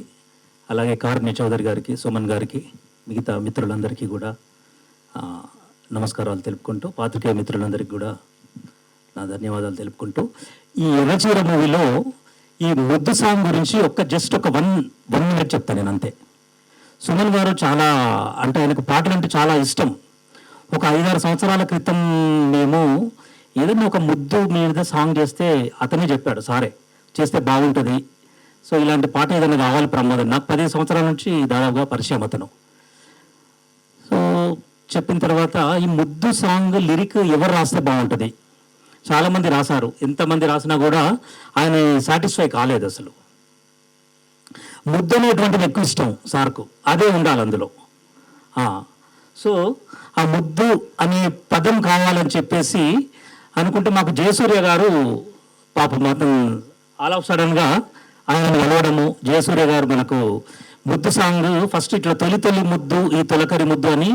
అలాగే కారుణ్య చౌదరి గారికి, సుమన్ గారికి, మిగతా మిత్రులందరికీ కూడా నమస్కారాలు తెలుపుకుంటూ, పాత్రికేయ మిత్రులందరికీ కూడా నా ధన్యవాదాలు తెలుపుకుంటూ, ఈ ఎర్రచీర మూవీలో ఈ ముద్దు సాంగ్ గురించి జస్ట్ ఒక వన్ మినిట్ చెప్తాను నేను అంతే. సుమన్ గారు చాలా అంటే ఆయనకు పాటలు అంటే చాలా ఇష్టం. ఒక 5-6 సంవత్సరాల క్రితం మేము ఏదైనా ఒక ముద్దు మీద సాంగ్ చేస్తే అతనే చెప్పాడు, సారే చేస్తే బాగుంటుంది, సో ఇలాంటి పాట ఏదైనా కావాలి ప్రమోద్. నాకు 15 సంవత్సరాల నుంచి దాదాపుగా పరిచయం అతను. సో చెప్పిన తర్వాత ఈ ముద్దు సాంగ్ లిరిక్ ఎవరు రాస్తే బాగుంటుంది, చాలామంది రాశారు, ఎంతమంది రాసినా కూడా ఆయన సాటిస్ఫై కాలేదు. అసలు ముద్దు అనేటువంటిది ఎక్కువ ఇష్టం సార్కు, అదే ఉండాలి అందులో. సో ఆ ముద్దు అనే పదం కావాలని చెప్పేసి అనుకుంటే మాకు జయసూర్య గారు పాపం అతను ఆల్ ఆఫ్ సడన్గా ఆయన వెళ్ళడము, జయసూర్య గారు మనకు ముద్దు సాంగ్ ఫస్ట్ ఇట్లా తొలి తొలి ముద్దు ఈ తొలకరి ముద్దు అని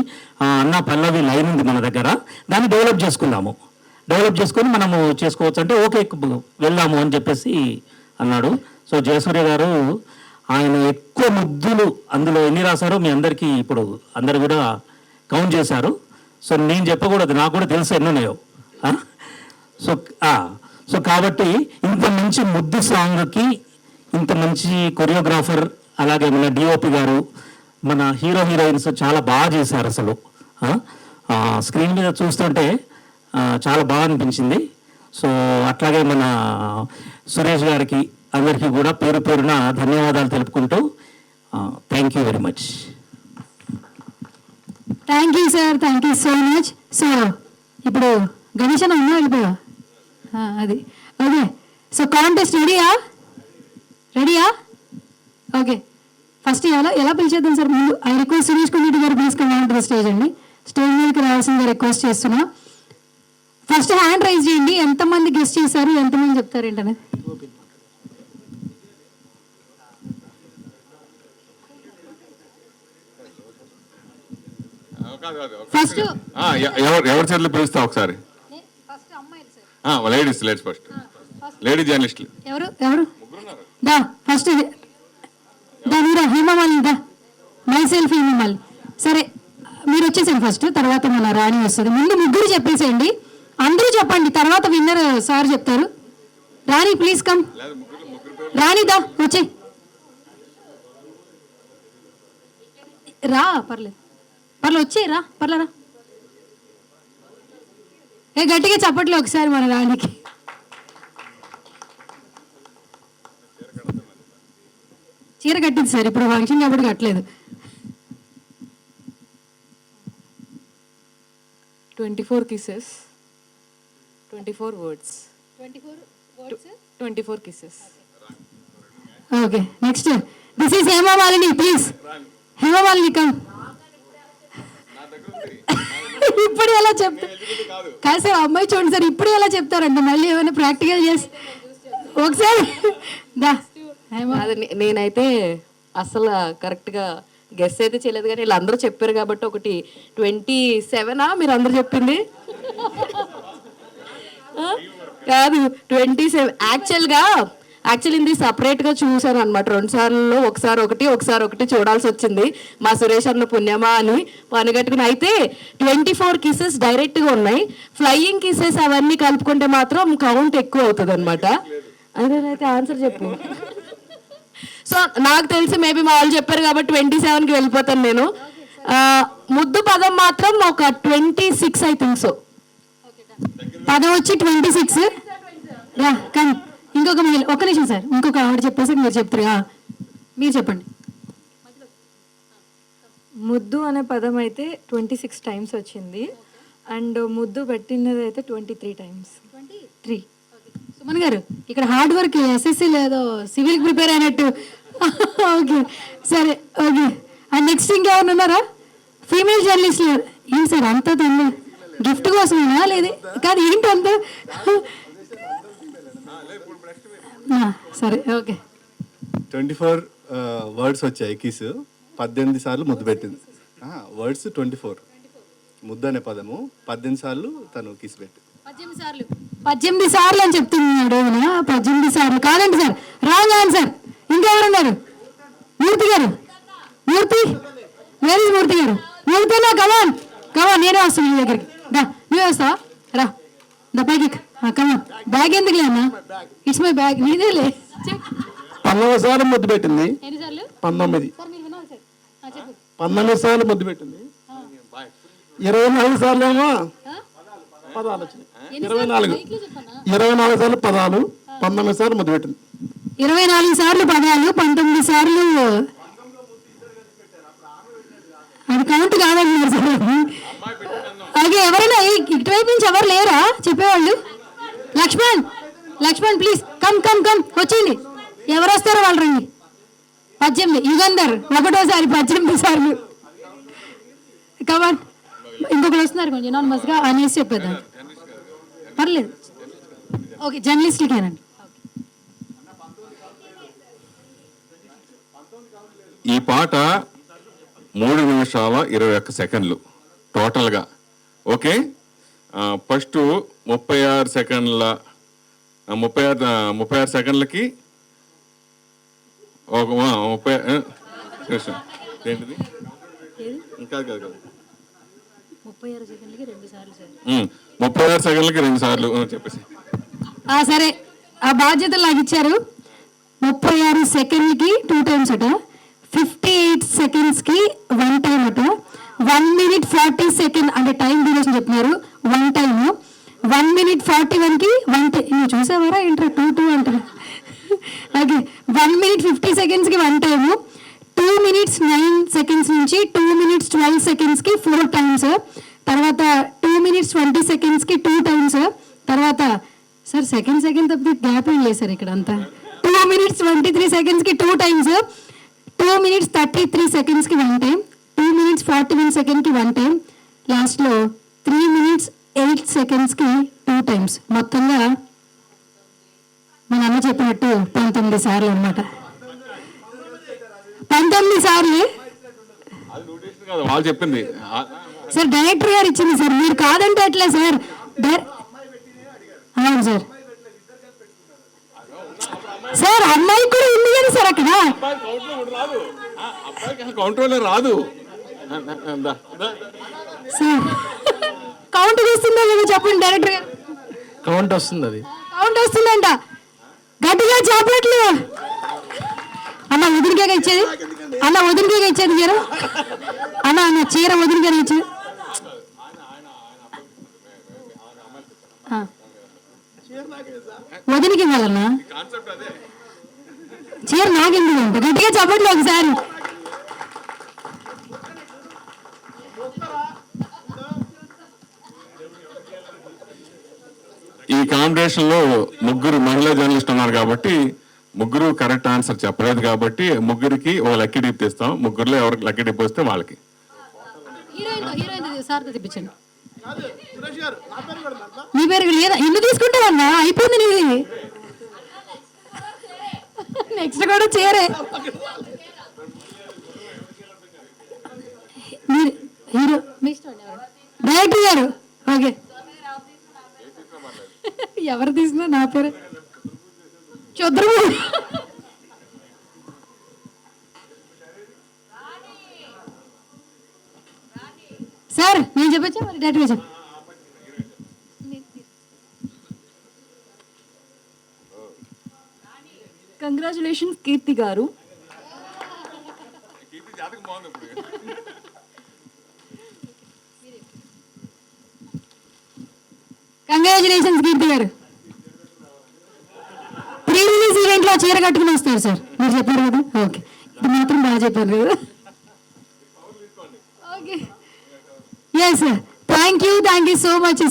అన్న పల్లవి లైన్ ఉంది మన దగ్గర, దాన్ని డెవలప్ చేసుకొని మనము చేసుకోవచ్చు అంటే ఓకే వెళ్దాము అని చెప్పేసి అన్నాడు. సో జయసూర్య గారు ఆయన ఎక్కువ ముద్దులు అందులో ఎన్ని రాశారో మీ అందరికీ ఇప్పుడు అందరు కూడా కౌంట్ చేశారు. సో నేను చెప్పకూడదు, నాకు కూడా తెలుసు ఎన్ని ఉన్నాయో. సో కాబట్టి ఇంత మంచి ముద్దు సాంగ్కి ఇంత మంచి కొరియోగ్రాఫర్, అలాగే మన డిఓపి గారు, మన హీరోయిన్స్ చాలా బాగా చేశారు. అసలు స్క్రీన్ మీద చూస్తుంటే చాలా బాగా అనిపించింది. సో అట్లాగే మన సురేష్ గారికి అందరికీ కూడా పేరు పేరున ధన్యవాదాలు తెలుపుకుంటూ thank you very much. Thank you sir, thank you so much. So ఇప్పుడు గణేష్ అన్న ఉన్నా వెళ్ళిపోయా అది ఓకే. సో కాంటెస్ట్ రెడీయా ఓకే. ఫస్ట్ ఎలా పిలిచేద్దాం సార్ ముందు? ఐ రిక్వెస్ట్ సురేష్ కొండరెడ్డి గారు please come on to the stage అండి. స్టేజ్ మీదకి రావాల్సిందిగా రిక్వెస్ట్ చేస్తున్నా. ఫస్ట్ హ్యాండ్ రైజ్ చేయండి, ఎంతమంది గెస్ట్ చేశారు, ఎంతమంది చెప్తారు ఏంటనేది. ఫస్ట్ ఎవరి చేతులు పిలుస్తా ఒకసారి. లేడీస్ ఫస్ట్, లేడీ జర్నలిస్టులు ఎవరు దా ఫస్ట్ దా మీరా హేమమాలిని దా, మై సెల్ఫ్ హేమమాలిని. సరే మీరు వచ్చేసేయండి ఫస్ట్, తర్వాత మన రాణి వస్తుంది. ముందు ముగ్గురు చెప్పేసేయండి, అందరూ చెప్పండి, తర్వాత విన్నర్ సార్ చెప్తారు. రాణి ప్లీజ్ కమ్, రాణి దా వచ్చే రా, పర్లేదు వచ్చే రా, పర్లేరా. గట్టిగా చప్పట్లు ఒకసారి మన రాణికి. చీర కట్టింది సార్, ఇప్పుడు ఫంక్షన్ కాబట్టి కట్టలేదు. 24 kisses, 24 words. 24 kisses. Okay next this is Hemamalini, please Hemamalini come. ఇప్పుడు ఎలా చెప్తారు కాదు సార్, అమ్మాయి చూడండి సార్, ఇప్పుడు ఎలా చెప్తారండి, మళ్ళీ ఏమైనా ప్రాక్టికల్ చేసి ఒకసారి దా. నేనైతే అసలు కరెక్ట్గా గెస్ అయితే చేయలేదు, కానీ వీళ్ళందరూ చెప్పారు కాబట్టి ఒకటి 27 మీరు అందరూ చెప్పింది కాదు 27. యాక్చువల్లీ ఇది సపరేట్గా చూశాను అనమాట 2 సార్లు, ఒకసారి ఒకటి చూడాల్సి వచ్చింది. మా సురేష్ అన్న పుణ్యమా అని పనిగట్టుకుని అయితే 24 కిసెస్ డైరెక్ట్గా ఉన్నాయి. ఫ్లయింగ్ కిసెస్ అవన్నీ కలుపుకుంటే మాత్రం కౌంట్ ఎక్కువ అవుతుంది అనమాట. అయితే ఆన్సర్ చెప్పు. సో నాకు తెలిసి మేబీ మా వాళ్ళు చెప్పారు కాబట్టి 27కి వెళ్ళిపోతాను నేను. ముద్దు పదం మాత్రం ఒక 26 ఐ థింక్ సో. పదం వచ్చి 26. రా కానీ ఇంకొక ఒక్క నిమిషం సార్, ఇంకొక ఆవిడ చెప్పేసి మీరు చెప్తారు. మీరు చెప్పండి. ముద్దు అనే పదం అయితే 26 టైమ్స్ వచ్చింది అండ్ ముద్దు పెట్టినది అయితే 23 టైమ్స్. 3. సుమన్ గారు ఇక్కడ హార్డ్ వర్క్ ఎస్ఎస్సి లేదో సివిల్ ప్రిపేర్ అయినట్టు. ఓకే సరే ఓకే. అండ్ నెక్స్ట్ ఇంకెవరు ఉన్నారా? ఫీమేల్ జర్నలిస్ట్ ఏంటి సార్ అంత తను గిఫ్ట్ కోసమేనా లేదు కాదు ఏంటి అంత? సరే ఓకే. 24 వర్డ్స్ వచ్చాయి కిస్. 18 సార్లు ముద్దు పెట్టింది. వర్డ్స్ 24. ముద్దు అనే పదము 18 సార్లు తను కిస్ పెట్టింది. 18 సార్లు అని చెప్తున్నాడు. 18 సార్లు కాదండి సార్, రాంగ్ ఆన్సర్. ఇంకెవరున్నారు? మూర్తి గారు. మూర్తి వేర్ ఇస్ మూర్తి గారు? మూర్తినా కమాన్ కమాన్, నేనే వస్తాను నీ దగ్గరికి. రా నువ్వే వస్తావా? రా ద బ్యాగ్ కమాన్. బ్యాగ్ ఎందుకు లేనా? It's my bag. నీదేలే. 19 సార్లు ముద్దు పెట్టింది. ఎన్నిసార్లు? 19. సార్ మీరు వినాలి సార్. 19 సార్లు ముద్దు పెట్టింది. 24 సార్లు ఏమో పదాలు వచ్చినాయి. 24 సార్లు పదాలు, 19 సార్లు ముద్దు పెట్టింది. 24 సార్లు పదాలు, 19 సార్లు అది కౌంట్ కాదండి సార్. అలాగే ఎవరైనా ఇటువైపు నుంచి ఎవరు లేరా చెప్పేవాళ్ళు? Lakshman Lakshman please come come come వచ్చేయండి. ఎవరు వస్తారో వాళ్ళు రండి. 18. యుగంధర్ ఒకటోసారి 18 సార్లు. కమాన్ ఇంకొకరు వస్తున్నారు కొంచెం యూనానిమస్గా అనేసి చెప్పేద్దాం. పర్లేదు ఓకే జర్నలిస్ట్కేనండి. ఈ పాట 3 నిమిషాల 21 సెకండ్లు టోటల్గా. ఓకే, ఫస్ట్ 36 సెకండ్ల 36 సెకండ్లకి ఒక 30 ఏంటిది ఇంకా కాదు 36 సెకండ్లకి 2 సార్లు సార్. 36 సెకండ్లకి 2 సార్లు చెప్పేసి. సరే ఆ బాధ్యతలు నాకు ఇచ్చారు. 36 సెకండ్లకి 2 టైమ్స్ అట, 58 సెకండ్స్కి 1 టైం అట, 1 minute 40 సెకండ్ అంటే టైం డ్యూరేషన్ చెప్తున్నారు 1 టైమ్, 1 minute 41కి 1 టైం. నువ్వు చూసావారా ఏంట్రా 2 అంటారు. Okay 1 minute 50 సెకండ్స్కి 1 time, 2 minutes 9 seconds నుంచి 2 minutes 12 సెకండ్స్కి 4 టైమ్స్, తర్వాత 2 minutes 20 సెకండ్స్కి 2 టైమ్స్, తర్వాత సార్ సెకండ్ తప్పితే గ్యాప్ ఏం లేదు సార్ ఇక్కడ అంతా. 2 minutes 23 సెకండ్స్కి 2 times, 2 minutes 33 సెకండ్స్కి 1 time, 2 minutes 41 సెకండ్కి 1 టైం, లాస్ట్లో 3 minutes 8 సెకండ్స్కి 2 టైమ్స్. మొత్తంగా మన అన్న చెప్పినట్టు 19 సార్లు అనమాట. 19 సార్లు వాళ్ళు చెప్పింది సార్ డైరెక్టర్ గారు ఇచ్చింది సార్, మీరు కాదంటే ఎట్లా సార్? అవును సార్. సార్ అమ్మాయి కూడా ఉంది కదా సార్ అక్కడ. కౌంటర్లో రాదు సార్ కౌంట్ వస్తుందా లేదా చెప్పండి డైరెక్టర్ గారు. కౌంట్ వస్తుంది. అది కౌంట్ వస్తుందంట. గట్టిగా చాపట్లు. అన్న వదిలికేగా ఇచ్చేది, అన్న వదిలికేగా ఇచ్చేది చీర, అన్న చీర వదిలికేగా ఇచ్చేది. వదిలికి ఇవ్వాలన్నా చీర నాకెందుకు అంట. గట్టిగా చెప్పట్లు ఒకసారి. ఈ కాంపిటీషన్ లో 3 మహిళా జర్నలిస్ట్ ఉన్నారు కాబట్టి 3 కరెక్ట్ ఆన్సర్ చెప్పలేదు కాబట్టి 3కి ఒక లక్కీ డిప్ ఇస్తాం. 3లో ఎవరికి లక్కీ డిప్ వస్తే వాళ్ళకి. తెప్పించండి. నీ పేరు లేదా ఇల్లు తీసుకుంటావన్నా అయిపోయింది నీది. నెక్స్ట్ కూడా చేరే హీరో డైరెక్టర్ గారు. ఓకే ఎవరు తీసినా నా పేరు చూద్దరు. సార్ నేను చెప్పచ్చా మరి డైరెక్ట్గా చెప్పు. కంగ్రాచులేషన్స్ కీర్తి గారు. కంగ్రాచులేషన్స్ కీర్తి గారు. ప్రీ రిలీజ్ ఈవెంట్ లో చీర కట్టుకుని వస్తారు సార్, మీరు చెప్పారు కదా. ఓకే, ఇది మాత్రం బాగా చెప్పారు కదా. Okay, yes sir, thank you so much.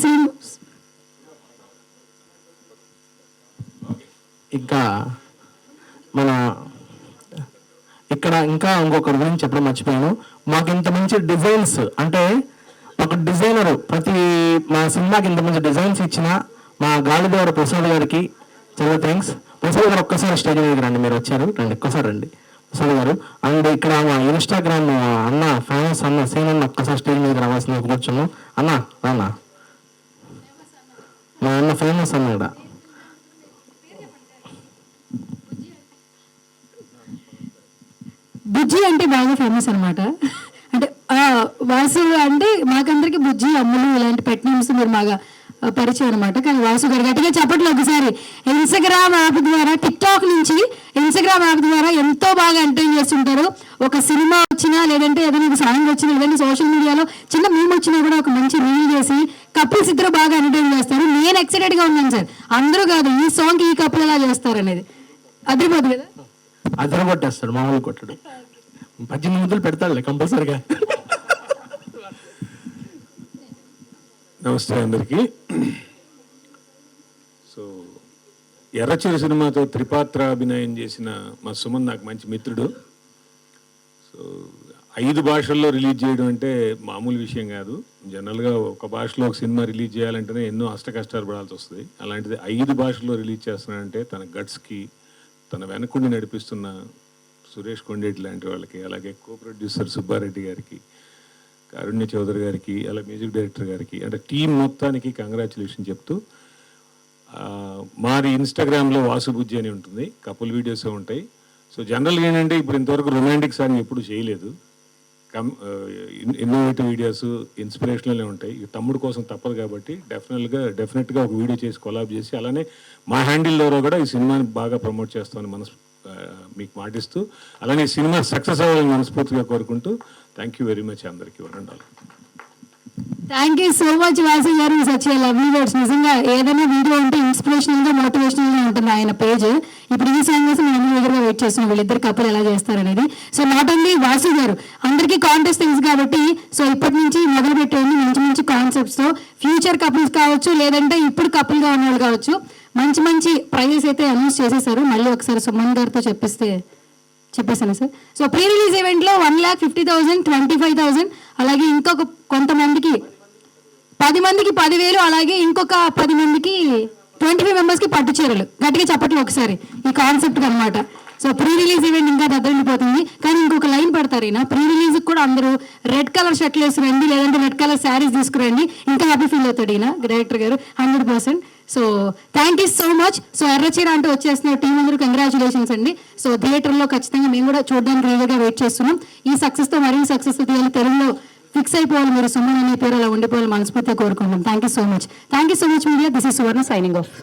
ఇంకా మన ఇక్కడ ఇంకా ఇంకొకరి గురించి చెప్పడం మర్చిపోయాను. మాకు ఇంత మంచి డిజైన్స్, అంటే ఒక డిజైనర్ మా సినిమాకి ఇంత మంచి డిజైన్స్ ఇచ్చిన మా గాలిదేవర ప్రసాద్ గారికి చాలా థ్యాంక్స్. ప్రసాద్ గారు ఒక్కసారి స్టేజ్ మీదకి రండి, మీరు వచ్చారు, రండి ఒక్కసారి రండి ప్రసాద్ గారు. అండ్ ఇక్కడ మా ఇన్స్టాగ్రామ్ అన్న ఫేమస్ అన్న సీన్ అన్న ఒక్కసారి స్టేజ్ మీదకి రావాల్సిన కూర్చున్నాం. అన్న రానా, మా అన్న ఫేమస్ అన్న ఇక్కడ. బుజ్జి అంటే బాగా ఫేమస్ అనమాట. అంటే వాసు అంటే మాకందరికి బుజ్జి, అమ్ములు ఇలాంటి పెట్ నేమ్స్ మీరు బాగా పరిచయం అనమాట. కానీ వాసు గారు గట్టిగా చెప్పట్లు ఒకసారి. ఇన్స్టాగ్రామ్ యాప్ ద్వారా, టిక్టాక్ నుంచి ఇన్స్టాగ్రామ్ యాప్ ద్వారా ఎంతో బాగా ఎంటర్టైన్ చేస్తుంటారు. ఒక సినిమా వచ్చినా, లేదంటే ఏదైనా ఒక సాంగ్ వచ్చినా, లేదంటే సోషల్ మీడియాలో చిన్న మీమ్ వచ్చినా కూడా ఒక మంచి రీల్ చేసి కపుల్స్ ఇద్దరు బాగా ఎంటర్టైన్ చేస్తారు. నేను ఎక్సైటెడ్గా ఉన్నాను సార్, అందరూ కాదు ఈ సాంగ్ ఈ కపుల్ ఎలా చేస్తారు అనేది. అదిరిపోదు కదా, అదర కొట్టేస్తాడు, మామూలు కొట్టాడు. 18 ముద్దులు పెడతాడులే కంపల్సరిగా. నమస్తే అందరికీ. సో ఎర్రచీర సినిమాతో త్రిపాత్ర అభినయం చేసిన మా సుమన్ నాకు మంచి మిత్రుడు. సో 5 భాషల్లో రిలీజ్ చేయడం అంటే మామూలు విషయం కాదు. జనరల్గా ఒక భాషలో ఒక సినిమా రిలీజ్ చేయాలంటేనే ఎన్నో అష్టకష్టాలు పడాల్సి వస్తుంది. అలాంటిది 5 భాషల్లో రిలీజ్ చేస్తున్నాడంటే తన గట్స్కి, తన వెనకుండి నడిపిస్తున్న సురేష్ కొండేటి లాంటి వాళ్ళకి, అలాగే కో ప్రొడ్యూసర్ సుబ్బారెడ్డి గారికి, కారుణ్య చౌదరి గారికి, అలా మ్యూజిక్ డైరెక్టర్ గారికి, అంటే టీం మొత్తానికి కంగ్రాచులేషన్ చెప్తూ, మాది ఇన్స్టాగ్రామ్లో వాసుబుజ్జి అని ఉంటుంది, కపుల్ వీడియోస్ ఉంటాయి. సో జనరల్గా ఏంటంటే ఇప్పుడు ఇంతవరకు రొమాంటిక్ సాంగ్ ఎప్పుడు చేయలేదు. ఇన్నోవేటివ్ వీడియోస్, ఇన్స్పిరేషనల్నే ఉంటాయి. ఇక తమ్ముడు కోసం తప్పదు కాబట్టి డెఫినెట్గా ఒక వీడియో చేసి కొలాబ్ చేసి, అలానే మా హ్యాండిల్ ద్వారా కూడా ఈ సినిమాని బాగా ప్రమోట్ చేస్తామని మీకు మాటిస్తూ, అలానే ఈ సినిమా సక్సెస్ అవ్వాలని మనస్ఫూర్తిగా కోరుకుంటూ థ్యాంక్ యూ వెరీ మచ్ అందరికీ. ఉండాలి. Thank you so much Vasu గారు, సచ్ లవ్లీ వర్డ్స్. నిజంగా ఏదైనా వీడియో ఉంటే ఇన్స్పిరేషనల్గా, మోటివేషనల్గా ఉంటుంది ఆయన పేజ్. ఇప్పుడు ఈ సాంగ్ కోసం మేము దగ్గరగా వెయిట్ చేస్తున్నాం, వీళ్ళిద్దరు కపుల్ ఎలా చేస్తారనేది. సో నాట్ ఓన్లీ వాసు గారు, అందరికీ కాంటెస్ట్ థింగ్స్ కాబట్టి సో ఇప్పటి నుంచి మొదలు పెట్టేయండి మంచి మంచి కాన్సెప్ట్స్తో. ఫ్యూచర్ కపుల్స్ కావచ్చు, లేదంటే ఇప్పుడు కపుల్గా ఉన్న వాళ్ళు కావచ్చు, మంచి మంచి ప్రైజెస్ అయితే అనౌన్స్ చేసేసారు. మళ్ళీ ఒకసారి సుమన్ గారితో చెప్పేసాను సార్. సో ప్రీ రిలీజ్ ఈవెంట్లో 1,50,000, 25,000, అలాగే ఇంకొక కొంతమందికి 10 మందికి 10,000, అలాగే ఇంకొక 10 మందికి 25 మెంబర్స్కి పట్టు చీరలు. గట్టిగా చెప్పట్లు ఒకసారి ఈ కాన్సెప్ట్ అనమాట. సో ప్రీ రిలీజ్ ఈవెంట్ ఇంకా దగ్గరిపోతుంది. కానీ ఇంకొక లైన్ పెడతారు ఈయన, ప్రీ రిలీజ్కి కూడా అందరూ రెడ్ కలర్ షర్ట్లు వేసుకురండి, లేదంటే రెడ్ కలర్ శారీస్ తీసుకురండి, ఇంకా హ్యాపీ ఫీల్ అవుతాడు ఈయన director garu 100%. So thank you so much. So Erracheera అంటూ వచ్చేసిన టీం అందరూ కంగ్రాచులేషన్స్ అండి. సో థియేటర్లో ఖచ్చితంగా మేము కూడా చూడడానికి రీగా వెయిట్ చేస్తున్నాం. ఈ సక్సెస్తో మరింత సక్సెస్ తీయాలి, తెలుగులో ఫిక్స్ అయిపోవాలి, మీరు సుమన్ అనే పేరు అలా ఉండిపోవాలి మనస్ఫూర్తిగా కోరుకుంటున్నాం. Thank you so much media. This is Suvarna signing off.